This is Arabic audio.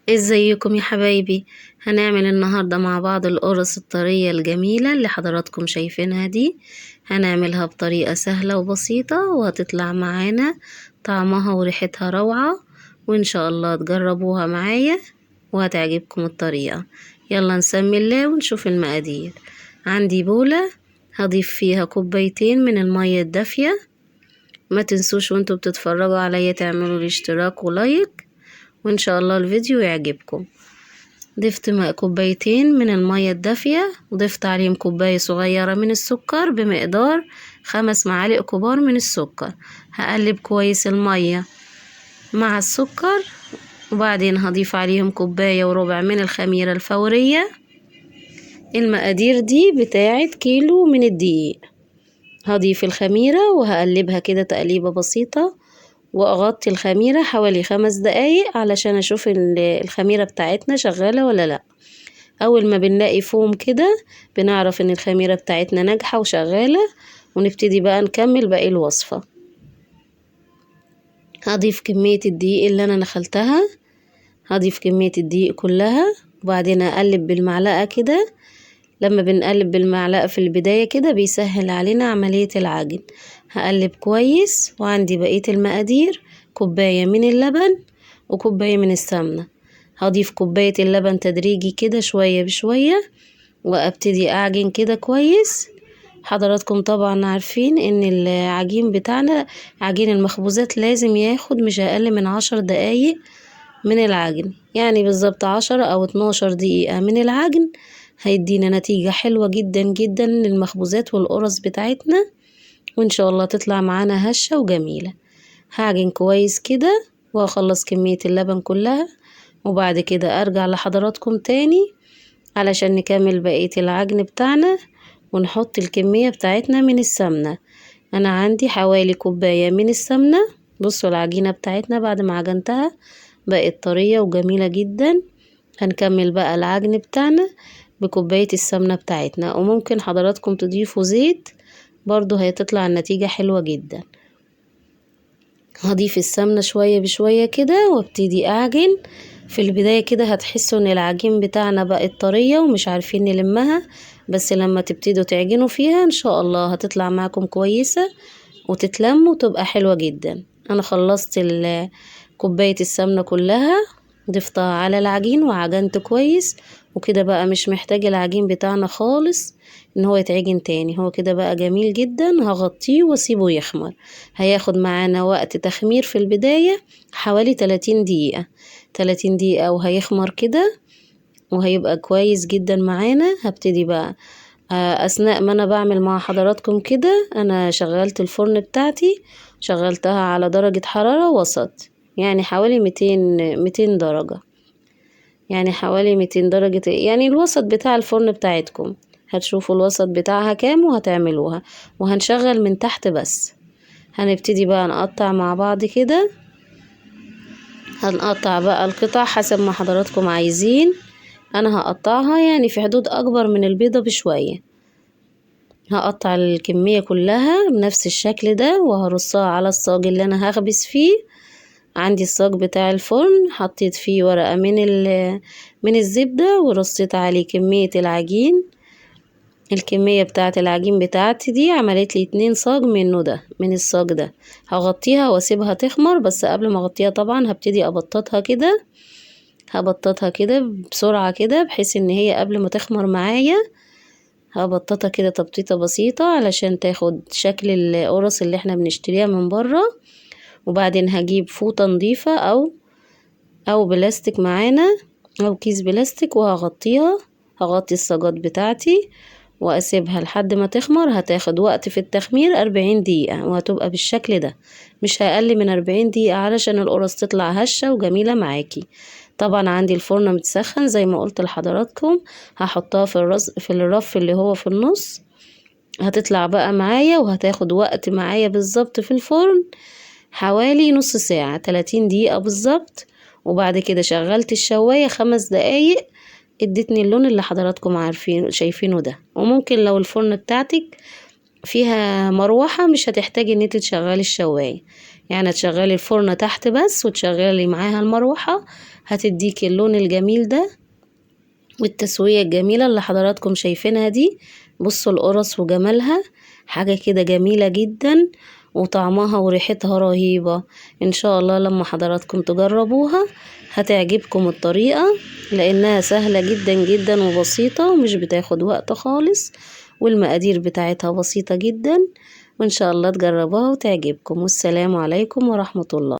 ازيكم يا حبايبي؟ هنعمل النهاردة مع بعض القرص الطرية الجميلة اللي حضراتكم شايفينها دي. هنعملها بطريقة سهلة وبسيطة وهتطلع معانا طعمها وريحتها روعة، وان شاء الله تجربوها معايا وهتعجبكم الطريقة. يلا نسمي الله ونشوف المقادير. عندي بولة هضيف فيها كوبايتين من المية الدافية. ما تنسوش وانتوا بتتفرجوا عليا تعملوا الاشتراك ولايك، وان شاء الله الفيديو يعجبكم. ضفت كوبايتين من المية الدافية، وضفت عليهم كوباية صغيرة من السكر بمقدار 5 معالق كبار من السكر. هقلب كويس المية مع السكر، وبعدين هضيف عليهم كوباية وربع من الخميرة الفورية. المقادير دي بتاعت كيلو من الدقيق. هضيف الخميرة وهقلبها كده تقليبة بسيطة، واغطي الخميرة حوالي 5 دقايق علشان اشوف الخميرة بتاعتنا شغالة ولا لا. اول ما بنلاقي فوم كده بنعرف ان الخميرة بتاعتنا ناجحة وشغالة، ونبتدي بقى نكمل باقي الوصفة. هضيف كمية الدقيق اللي انا نخلتها، هضيف كمية الدقيق كلها، وبعدين اقلب بالمعلقة كده. لما بنقلب بالمعلقة في البداية كده بيسهل علينا عملية العجن. هقلب كويس، وعندي بقية المقادير: كوباية من اللبن وكوباية من السمنة. هضيف كوباية اللبن تدريجي كده شوية بشوية، وابتدي اعجن كده كويس. حضراتكم طبعا عارفين ان العجين بتاعنا، عجين المخبوزات، لازم ياخد مش اقل من 10 دقايق من العجن، يعني بالظبط 10 او 12 دقيقة من العجن هيدينا نتيجة حلوة جدا جدا للمخبوزات والقرص بتاعتنا، وان شاء الله تطلع معانا هشة وجميلة. هعجن كويس كده وهخلص كمية اللبن كلها، وبعد كده ارجع لحضراتكم تاني علشان نكمل بقية العجن بتاعنا ونحط الكمية بتاعتنا من السمنة. انا عندي حوالي كوباية من السمنة. بصوا العجينة بتاعتنا بعد ما عجنتها بقت طرية وجميلة جدا. هنكمل بقى العجن بتاعنا بكوباية السمنة بتاعتنا، وممكن حضراتكم تضيفوا زيت برضو هتطلع النتيجة حلوة جدا. هضيف السمنة شوية بشوية كده وابتدي اعجن. في البداية كده هتحسوا ان العجين بتاعنا بقت طرية ومش عارفين نلمها، بس لما تبتدوا تعجنوا فيها ان شاء الله هتطلع معكم كويسة وتتلم وتبقى حلوة جدا. انا خلصت كوباية السمنة كلها، ضفتها على العجين وعجنت كويس، وكده بقى مش محتاج العجين بتاعنا خالص ان هو يتعجن تاني. هو كده بقى جميل جدا. هغطيه واسيبه يخمر. هياخد معانا وقت تخمير في البداية حوالي 30 دقيقة. 30 دقيقة وهيخمر كده وهيبقى كويس جدا معانا. هبتدي بقى اثناء ما انا بعمل مع حضراتكم كده، انا شغلت الفرن بتاعتي، شغلتها على درجة حرارة وسط، يعني حوالي 200 درجة، يعني حوالي 200 درجة، يعني الوسط بتاع الفرن بتاعتكم. هتشوفوا الوسط بتاعها كام وهتعملوها. وهنشغل من تحت بس. هنبتدي بقى نقطع مع بعض كده. هنقطع بقى القطع حسب ما حضراتكم عايزين. انا هقطعها يعني في حدود اكبر من البيضة بشوية. هقطع الكمية كلها بنفس الشكل ده وهرصها على الصاج اللي انا هخبز فيه. عندي الصاج بتاع الفرن، حطيت فيه ورقة من الزبدة ورصيت عليه كمية العجين. الكمية بتاعة العجين بتاعتي دي عملت لي 2 صاج منه، ده من الصاج ده. هغطيها واسيبها تخمر، بس قبل ما اغطيها طبعا هبتدي ابططها كده. هبططها كده بسرعة كده بحيث ان هي قبل ما تخمر معايا هبططها كده تبطيطة بسيطة علشان تاخد شكل القرص اللي احنا بنشتريها من بره. وبعدين هجيب فوطة نظيفة او بلاستيك معانا، او كيس بلاستيك، وهغطيها. هغطي الصاجات بتاعتي واسيبها لحد ما تخمر. هتاخد وقت في التخمير 40 دقيقة وهتبقى بالشكل ده، مش هقل من 40 دقيقة علشان القرص تطلع هشة وجميلة معاكي. طبعا عندي الفرن متسخن زي ما قلت لحضراتكم. هحطها في الرف اللي هو في النص. هتطلع بقى معايا وهتاخد وقت معايا بالظبط في الفرن حوالي نص ساعة، 30 دقيقة بالظبط. وبعد كده شغلت الشواية 5 دقايق، ادتني اللون اللي حضراتكم عارفين شايفينه ده. وممكن لو الفرن بتاعتك فيها مروحة مش هتحتاجي ان انت تشغلي الشواية، يعني تشغلي الفرن تحت بس وتشغلي معاها المروحة، هتديكي اللون الجميل ده والتسوية الجميلة اللي حضراتكم شايفينها دي. بصوا القرص وجمالها، حاجة كده جميلة جدا وطعمها وريحتها رهيبة. ان شاء الله لما حضراتكم تجربوها هتعجبكم الطريقة، لانها سهلة جدا جدا وبسيطة ومش بتاخد وقت خالص، والمقادير بتاعتها بسيطة جدا، وان شاء الله تجربوها وتعجبكم. والسلام عليكم ورحمة الله.